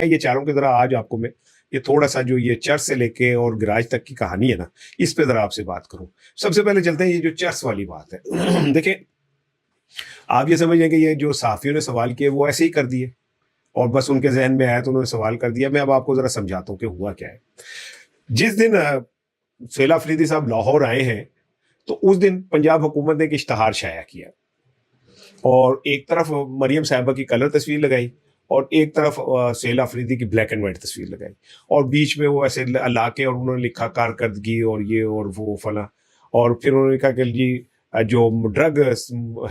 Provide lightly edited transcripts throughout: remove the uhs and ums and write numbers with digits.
یہ چاروں کے ذرا آج آپ کو میں یہ تھوڑا سا جو یہ چرچ سے لے کے اور گراج تک کی کہانی ہے نا، اس پہ ذرا آپ سے بات کروں. سب سے پہلے چلتے ہیں یہ جو چرچ والی بات ہے. دیکھیں، آپ یہ سمجھیں کہ یہ جو صحافیوں نے سوال کیے وہ ایسے ہی کر دیے اور بس ان کے ذہن میں آیا تو انہوں نے سوال کر دیا. میں اب آپ کو ذرا سمجھاتا ہوں کہ ہوا کیا ہے. جس دن سہیل آفریدی صاحب لاہور آئے ہیں تو اس دن پنجاب حکومت نے ایک اشتہار شائع کیا اور ایک طرف مریم صاحبہ کی کلر تصویر لگائی اور ایک طرف سہیل آفریدی کی بلیک اینڈ وائٹ تصویر لگائی اور بیچ میں وہ ایسے لا کے اور انہوں نے لکھا کارکردگی اور یہ اور وہ فلاں. اور پھر انہوں نے کہا کہ جی جو ڈرگ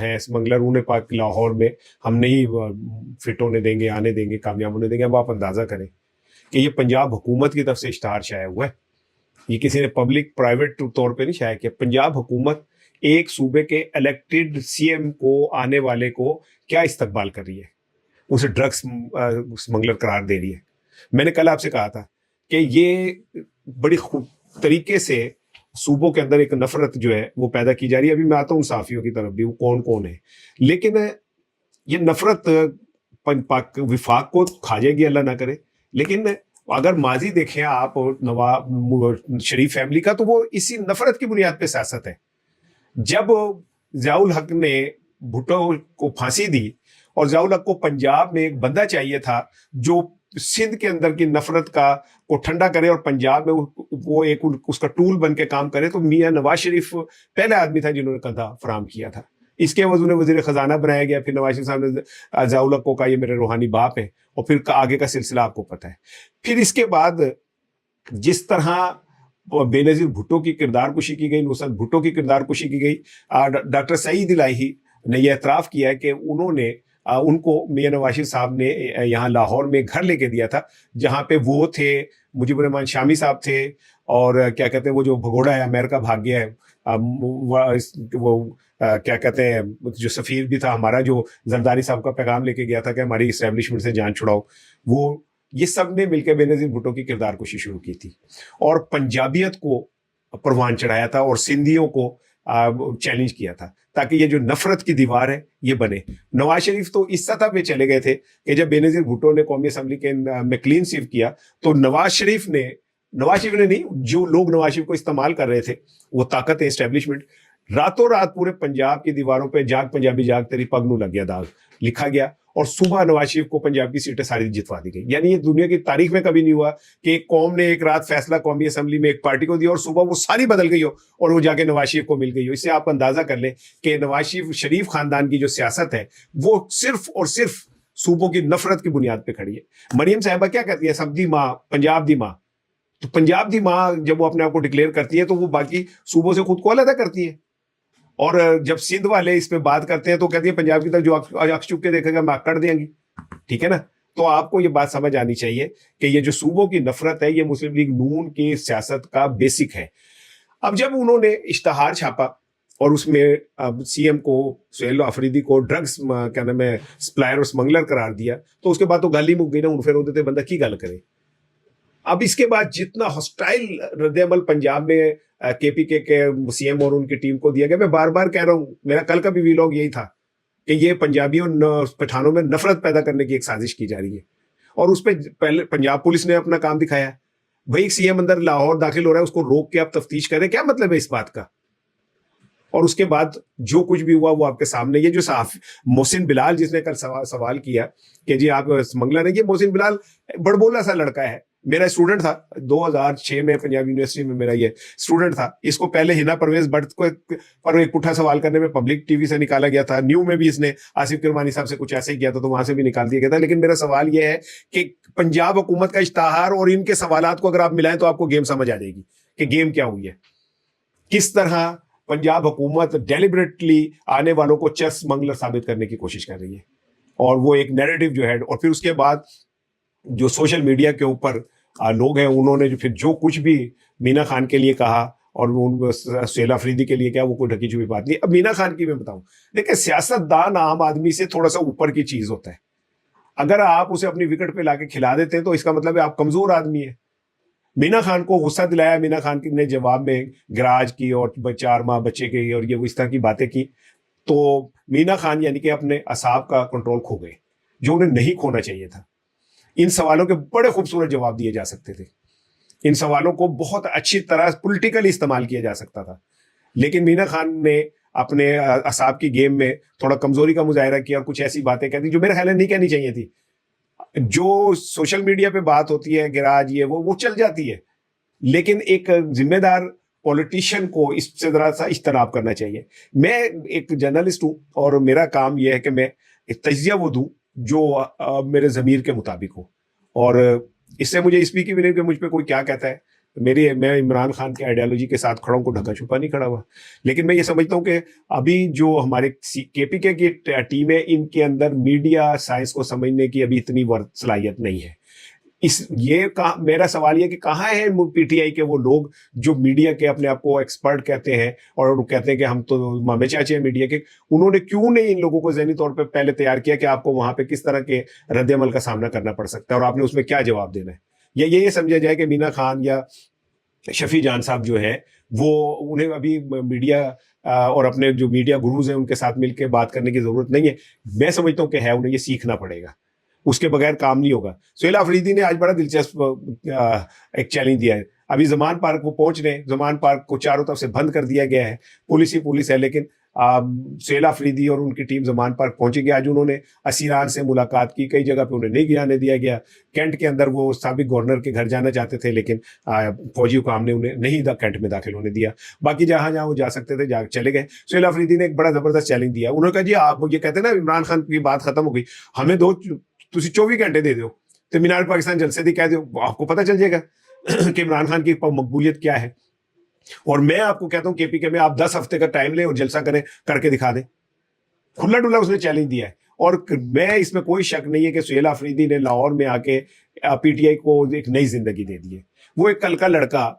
ہیں اسمگلر انہیں پاک لاہور میں ہم نہیں فٹ ہونے دیں گے، آنے دیں گے، کامیاب ہونے دیں گے. اب آپ اندازہ کریں کہ یہ پنجاب حکومت کی طرف سے اشتہار شائع ہوا ہے. یہ کسی نے پبلک پرائیویٹ طور پہ نہیں شائع کیا. پنجاب حکومت ایک صوبے کے الیکٹڈ سی ایم کو آنے والے کو کیا استقبال کر رہی ہے، اسے ڈرگس اسمگلر قرار دے رہی ہے. میں نے کل آپ سے کہا تھا کہ یہ بڑی طریقے سے صوبوں کے اندر ایک نفرت جو ہے وہ پیدا کی جا رہی ہے. ابھی میں آتا ہوں صحافیوں کی طرف بھی، وہ کون کون ہے، لیکن یہ نفرت وفاق کو کھا جائے گی اللہ نہ کرے. لیکن اگر ماضی دیکھیں آپ نواز شریف فیملی کا تو وہ اسی نفرت کی بنیاد پہ سیاست ہے. جب ضیاء الحق نے بھٹو کو پھانسی دی اور ضیاء الحق کو پنجاب میں ایک بندہ چاہیے تھا جو سندھ کے اندر کی نفرت کو ٹھنڈا کرے اور پنجاب میں وہ ایک اس کا ٹول بن کے کام کرے، تو میاں نواز شریف پہلے آدمی تھا جنہوں نے کندھا فراہم کیا تھا. اس کے بعد انہیں وزیر خزانہ بنایا گیا. پھر نواز شریف صاحب نے ضیاء الحق کو کہا یہ میرے روحانی باپ ہیں اور پھر آگے کا سلسلہ آپ کو پتہ ہے. پھر اس کے بعد جس طرح بے نظیر بھٹو کی کردار کشی کی گئی، نصرت بھٹو کی کردار کشی کی گئی، ڈاکٹر سعید الہی نے یہ اعتراف کیا ہے کہ انہوں نے ان کو میاں نواز شریف صاحب نے یہاں لاہور میں گھر لے کے دیا تھا جہاں پہ وہ تھے، مجیب الرحمان شامی صاحب تھے، اور کیا کہتے ہیں وہ جو بھگوڑا ہے امریکہ بھاگ گیا ہے، وہ کیا کہتے ہیں جو سفیر بھی تھا ہمارا جو زرداری صاحب کا پیغام لے کے گیا تھا کہ ہماری اسٹیبلشمنٹ سے جان چھڑاؤ، وہ یہ سب نے مل کے بے نظیر بھٹو کی کردار کشی شروع کی تھی اور پنجابیت کو پروان چڑھایا تھا اور سندھیوں کو چیلنج کیا تھا تاکہ یہ جو نفرت کی دیوار ہے یہ بنے. نواز شریف تو اس سطح پہ چلے گئے تھے کہ جب بے نظیر بھٹو نے قومی اسمبلی کے میں کلین سویپ کیا تو نواز شریف نے نہیں، جو لوگ نواز شریف کو استعمال کر رہے تھے وہ طاقت اسٹیبلشمنٹ، راتوں رات پورے پنجاب کی دیواروں پہ جاگ پنجابی جاگ تیری پگ نو لگ گیا داغ لکھا گیا اور صبح نواز شریف کو پنجاب کی سیٹیں ساری جتوا دی گئی. یعنی یہ دنیا کی تاریخ میں کبھی نہیں ہوا کہ ایک قوم نے ایک رات فیصلہ قومی اسمبلی میں ایک پارٹی کو دیا اور صبح وہ ساری بدل گئی ہو اور وہ جا کے نواز شریف کو مل گئی ہو. اس سے آپ اندازہ کر لیں کہ نواز شریف خاندان کی جو سیاست ہے وہ صرف اور صرف صوبوں کی نفرت کی بنیاد پہ کھڑی ہے. مریم صاحبہ کیا کہتی ہے؟ سب دی ماں، پنجاب دی ماں. تو پنجاب دی ماں جب وہ اپنے آپ کو ڈکلیئر کرتی ہے تو وہ باقی صوبوں سے خود کو علیحدہ کرتی ہے. اور جب سندھ والے اس پہ بات کرتے ہیں تو کہتی ہے پنجاب کی طرف جو اکس چک کے دیکھے گا میں کر دیں گی. ٹھیک ہے نا؟ تو آپ کو یہ بات سمجھ آنی چاہیے کہ یہ جو صوبوں کی نفرت ہے یہ مسلم لیگ نون کی سیاست کا بیسک ہے. اب جب انہوں نے اشتہار چھاپا اور اس میں سی ایم کو سہیل آفریدی کو ڈرگس کیا نام ہے سپلائر اور اسمگلر قرار دیا تو اس کے بعد تو گل ہی مک گئی نا. ان پھر ہوتے تھے بندہ کی گل کرے. اب اس کے بعد جتنا ہاسٹائل رد عمل پنجاب میں کے پی کے سی ایم اور ان کی ٹیم کو دیا گیا، میں بار بار کہہ رہا ہوں، میرا کل کا بھی ویلاگ یہی تھا کہ یہ پنجابیوں پٹھانوں میں نفرت پیدا کرنے کی ایک سازش کی جا رہی ہے. اور اس پہ پہلے پنجاب پولیس نے اپنا کام دکھایا. بھائی ایک سی ایم اندر لاہور داخل ہو رہا ہے، اس کو روک کے آپ تفتیش کریں، کیا مطلب ہے اس بات کا؟ اور اس کے بعد جو کچھ بھی ہوا وہ آپ کے سامنے. یہ جو محسن بلال جس نے کل سوال کیا کہ جی آپ اسمگلر ہیں، یہ محسن بلال بڑبولا سا لڑکا ہے، میرا اسٹوڈنٹ تھا 2006 میں پنجاب یونیورسٹی میں میرا یہ اسٹوڈنٹ تھا. اس کو پہلے ہنا پرویز بٹ کو پر ایک پٹھا سوال کرنے میں پبلک ٹی وی سے نکالا گیا تھا. نیو میں بھی اس نے آصف کرمانی صاحب سے کچھ ایسے ہی کیا تھا تو وہاں سے بھی نکال دیا گیا تھا. لیکن میرا سوال یہ ہے کہ پنجاب حکومت کا اشتہار اور ان کے سوالات کو اگر آپ ملائیں تو آپ کو گیم سمجھ آ جائے گی کہ گیم کیا ہوئی ہے. کس طرح پنجاب حکومت ڈیلیبریٹلی آنے والوں کو چرس منگلر ثابت کرنے کی کوشش کر رہی ہے اور وہ ایک نیریٹو جو ہے. اور پھر اس کے بعد جو سوشل میڈیا کے اوپر لوگ ہیں انہوں نے جو کچھ بھی مینا خان کے لیے کہا اور سہیل آفریدی کے لیے کیا، وہ کوئی ڈھکی چھپی بات نہیں. اب مینا خان کی میں بتاؤں، دیکھیں سیاست دان عام آدمی سے تھوڑا سا اوپر کی چیز ہوتا ہے. اگر آپ اسے اپنی وکٹ پہ لا کے کھلا دیتے ہیں تو اس کا مطلب ہے آپ کمزور آدمی ہیں. مینا خان کو غصہ دلایا، مینا خان نے جواب میں گراج کی اور 4 ماہ بچے کی اور یہ اس طرح کی باتیں کی. تو مینا خان یعنی کہ اپنے اعصاب کا کنٹرول کھو گئے جو انہیں نہیں کھونا چاہیے تھا. ان سوالوں کے بڑے خوبصورت جواب دیے جا سکتے تھے، ان سوالوں کو بہت اچھی طرح پولیٹیکلی استعمال کیا جا سکتا تھا، لیکن مینا خان نے اپنے اعصاب کی گیم میں تھوڑا کمزوری کا مظاہرہ کیا اور کچھ ایسی باتیں کہہ دی جو میرے خیال میں نہیں کہنی چاہیے تھی. جو سوشل میڈیا پہ بات ہوتی ہے گراج یہ وہ چل جاتی ہے، لیکن ایک ذمہ دار پولیٹیشین کو اس سے ذرا سا اجتناب کرنا چاہیے. میں ایک جرنلسٹ ہوں اور میرا کام یہ ہے کہ میں تجزیہ وہ دوں جو میرے ضمیر کے مطابق ہو، اور اس سے مجھے اس بھی کی بھی نہیں کہ مجھ پہ کوئی کیا کہتا ہے. میں عمران خان کے آئیڈیالوجی کے ساتھ کھڑا ہوں، کو ڈھکا چھپا نہیں کھڑا ہوا، لیکن میں یہ سمجھتا ہوں کہ ابھی جو ہمارے کے پی کے کی ٹیم ہے ان کے اندر میڈیا سائنس کو سمجھنے کی ابھی اتنی صلاحیت نہیں ہے. میرا سوال یہ کہ کہاں ہے پی ٹی آئی کے وہ لوگ جو میڈیا کے اپنے آپ کو ایکسپرٹ کہتے ہیں اور کہتے ہیں کہ ہم تو مامے چاچے ہیں میڈیا کے، انہوں نے کیوں نہیں ان لوگوں کو ذہنی طور پہ پہلے تیار کیا کہ آپ کو وہاں پہ کس طرح کے رد عمل کا سامنا کرنا پڑ سکتا ہے اور آپ نے اس میں کیا جواب دینا ہے. یا یہ سمجھا جائے کہ مینا خان یا شفیع جان صاحب جو ہے وہ انہیں ابھی میڈیا اور اپنے جو میڈیا گروز ہیں ان کے ساتھ مل کے بات کرنے کی ضرورت نہیں ہے. میں سمجھتا ہوں کہ ہے، انہیں یہ سیکھنا پڑے گا، اس کے بغیر کام نہیں ہوگا. سہیل آفریدی نے آج بڑا دلچسپ ایک چیلنج دیا ہے. ابھی زمان پارک کو پہنچ رہے ہیں، زمان پارک کو چاروں طرف سے بند کر دیا گیا ہے، پولیس ہی پولیس ہے، لیکن سہیل آفریدی اور ان کی ٹیم زمان پارک پہنچے گی. آج انہوں نے اسیران سے ملاقات کی، کئی جگہ پہ انہیں نہیں گرانے دیا گیا. کینٹ کے اندر وہ سابق گورنر کے گھر جانا چاہتے تھے لیکن فوجی حکام نے انہیں نہیں کینٹ میں داخل ہونے دیا. باقی جہاں جہاں وہ جا سکتے تھے چلے گئے. سہیل آفریدی نے ایک بڑا زبردست چیلنج دیا. انہوں نے کہا جی آپ یہ کہتے ہیں نا عمران خان کی بات ختم ہو گئی، ہمیں تسی 24 گھنٹے دے دو تو مینار پاکستان جلسے دی کہہ دو، آپ کو پتہ چل جائے گا کہ عمران خان کی مقبولیت کیا ہے. اور میں آپ کو کہتا ہوں کے پی کے میں آپ 10 ہفتے کا ٹائم لیں اور جلسہ کریں، کر کے دکھا دیں. کھلا ڈلا اس نے چیلنج دیا ہے. اور میں اس میں کوئی شک نہیں ہے کہ سہیل آفریدی نے لاہور میں آ کے پی ٹی آئی کو ایک نئی زندگی دے دی ہے. وہ ایک کل کا لڑکا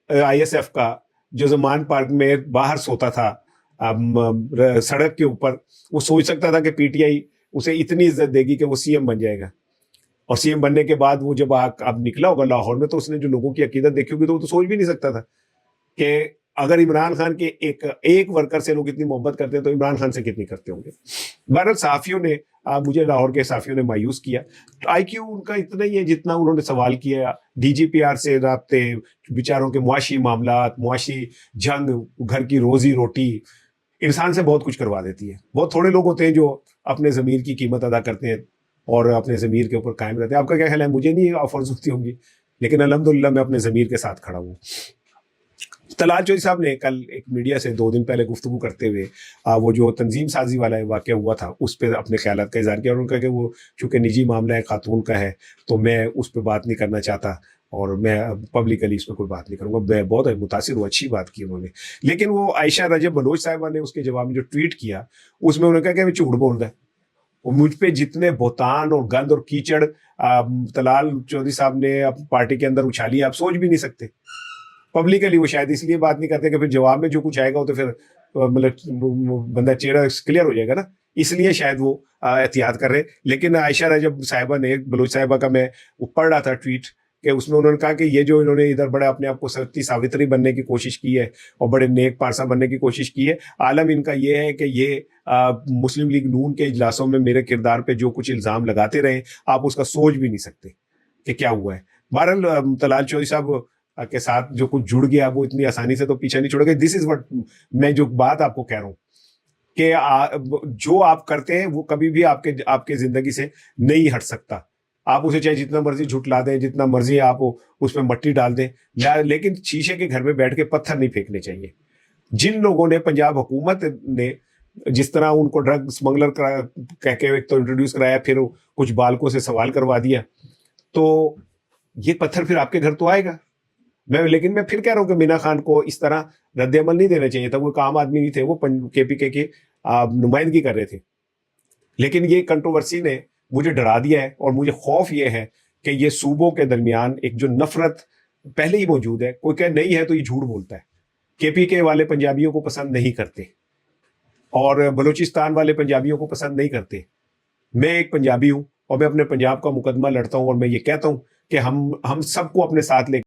آئی ایس ایف کا جو زمان پارک میں باہر سوتا تھا سڑک کے اوپر، وہ سوچ سکتا تھا کہ پی ٹی آئی اسے اتنی عزت دے گی کہ وہ سی ایم بن جائے گا. اور سی ایم بننے کے بعد وہ جب اب نکلا ہوگا لاہور میں تو اس نے جو لوگوں کی عقیدت دیکھی ہوگی تو وہ تو سوچ بھی نہیں سکتا تھا کہ اگر عمران خان کے ایک ورکر سے لوگ اتنی محبت کرتے ہیں تو عمران خان سے کتنی کرتے ہوں گے. بہرحال صحافیوں نے مجھے لاہور کے صحافیوں نے مایوس کیا. آئی کیو ان کا اتنا ہی ہے جتنا انہوں نے سوال کیا. ڈی جی پی آر سے رابطے، بیچاروں کے معاشی معاملات، معاشی جنگ، گھر کی روزی روٹی انسان سے بہت کچھ کروا دیتی ہے. بہت تھوڑے لوگ ہوتے ہیں جو اپنے ضمیر کی قیمت ادا کرتے ہیں اور اپنے ضمیر کے اوپر قائم رہتے ہیں. آپ کا کیا خیال ہے؟ مجھے نہیں آفرز ہوتی ہوں گی، لیکن الحمدللہ میں اپنے ضمیر کے ساتھ کھڑا ہوں. طلال چودھری صاحب نے کل ایک میڈیا سے 2 دن پہلے گفتگو کرتے ہوئے وہ جو تنظیم سازی والا واقعہ ہوا تھا اس پہ اپنے خیالات کا اظہار کیا. اور ان کا کہ وہ چونکہ نجی معاملہ ہے، خاتون کا ہے، تو میں اس پہ بات نہیں کرنا چاہتا اور میں پبلکلی اس پہ کوئی بات نہیں کروں گا. میں بہت متاثر ہوں، اچھی بات کی انہوں نے. لیکن وہ عائشہ رجب بلوچ صاحبہ نے اس کے جواب میں جو ٹویٹ کیا اس میں انہوں نے کہا کہ میں جھوٹ بول رہا ہے. مجھ پہ جتنے بہتان اور گند اور کیچڑ طلال چودھری صاحب نے پارٹی کے اندر اچھالی آپ سوچ بھی نہیں سکتے. پبلکلی وہ شاید اس لیے بات نہیں کرتے کہ پھر جواب میں جو کچھ آئے گا وہ تو پھر مطلب بندہ چہرہ کلیئر ہو جائے گا نا، اس لیے شاید وہ احتیاط کر رہے. لیکن عائشہ رجب صاحبہ نے، بلوچ صاحبہ کا میں پڑھ رہا تھا ٹویٹ کہ اس میں انہوں نے کہا کہ یہ جو انہوں نے ادھر بڑے اپنے آپ کو ستی ساوتری بننے کی کوشش کی ہے اور بڑے نیک پارسا بننے کی کوشش کی ہے، عالم ان کا یہ ہے کہ یہ مسلم لیگ نون کے اجلاسوں میں میرے کردار پہ جو کچھ الزام لگاتے رہے آپ اس کا سوچ بھی نہیں سکتے کہ کیا ہوا ہے. بہرحال طلال چودھری صاحب کے ساتھ جو کچھ جڑ گیا وہ اتنی آسانی سے تو پیچھے نہیں چھوڑ گئے. دس از وٹ میں جو بات آپ کو کہہ رہا ہوں کہ جو آپ کرتے ہیں وہ کبھی بھی آپ کے زندگی سے نہیں ہٹ سکتا. آپ اسے چاہے جتنا مرضی جھٹلا دیں، جتنا مرضی آپ اس میں مٹی ڈال دیں، لیکن شیشے کے گھر میں بیٹھ کے پتھر نہیں پھینکنے چاہیے. جن لوگوں نے پنجاب حکومت نے جس طرح ان کو ڈرگ اسمگلر کہہ کے ایک تو انٹروڈیوس کرایا، پھر کچھ بالکوں سے سوال کروا دیا، تو یہ پتھر پھر آپ کے گھر تو آئے گا. لیکن میں پھر کہہ رہا ہوں کہ مینا خان کو اس طرح رد عمل نہیں دینا چاہیے تھا. وہ ایک عام آدمی نہیں تھے، وہ کے پی کے کی نمائندگی کر رہے تھے. لیکن یہ کنٹروورسی نے مجھے ڈرا دیا ہے اور مجھے خوف یہ ہے کہ یہ صوبوں کے درمیان ایک جو نفرت پہلے ہی موجود ہے، کوئی کہ نہیں ہے تو یہ جھوٹ بولتا ہے. کے پی کے والے پنجابیوں کو پسند نہیں کرتے اور بلوچستان والے پنجابیوں کو پسند نہیں کرتے. میں ایک پنجابی ہوں اور میں اپنے پنجاب کا مقدمہ لڑتا ہوں اور میں یہ کہتا ہوں کہ ہم سب کو اپنے ساتھ لے